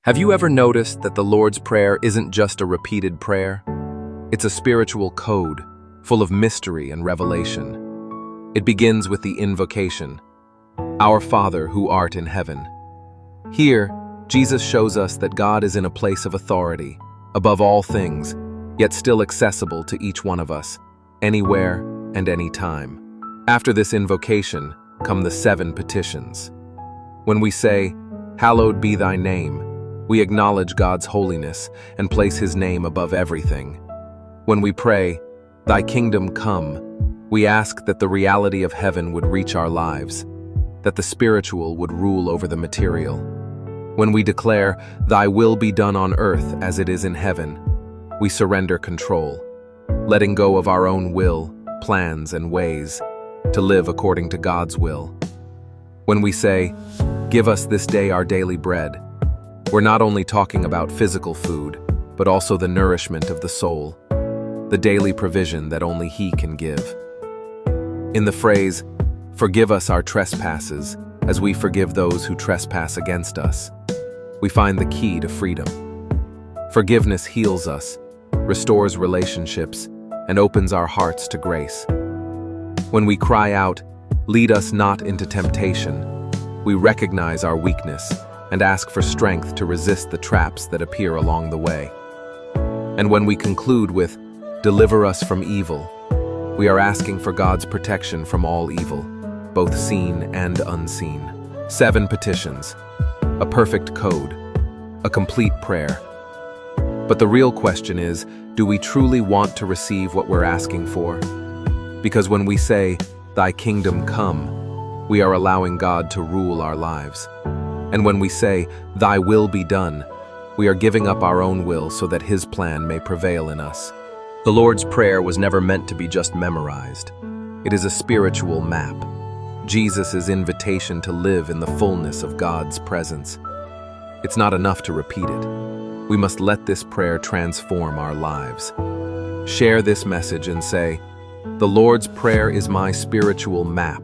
Have you ever noticed that the Lord's Prayer isn't just a repeated prayer? It's a spiritual code, full of mystery and revelation. It begins with the invocation, "Our Father who art in heaven." Here, Jesus shows us that God is in a place of authority, above all things, yet still accessible to each one of us, anywhere and any time. After this invocation come the 7 petitions. When we say, "Hallowed be thy name," we acknowledge God's holiness and place His name above everything. When we pray, "Thy kingdom come," we ask that the reality of heaven would reach our lives, that the spiritual would rule over the material. When we declare, "Thy will be done on earth as it is in heaven," we surrender control, letting go of our own will, plans, and ways, to live according to God's will. When we say, "Give us this day our daily bread," we're not only talking about physical food, but also the nourishment of the soul, the daily provision that only He can give. In the phrase, "Forgive us our trespasses, as we forgive those who trespass against us," we find the key to freedom. Forgiveness heals us, restores relationships, and opens our hearts to grace. When we cry out, "Lead us not into temptation," we recognize our weakness and ask for strength to resist the traps that appear along the way. And when we conclude with, "Deliver us from evil," we are asking for God's protection from all evil, both seen and unseen. 7 petitions, a perfect code, a complete prayer. But the real question is, do we truly want to receive what we're asking for? Because when we say, "Thy kingdom come," we are allowing God to rule our lives. And when we say, "Thy will be done," we are giving up our own will so that His plan may prevail in us. The Lord's Prayer was never meant to be just memorized. It is a spiritual map, Jesus' invitation to live in the fullness of God's presence. It's not enough to repeat it. We must let this prayer transform our lives. Share this message and say, "The Lord's Prayer is my spiritual map,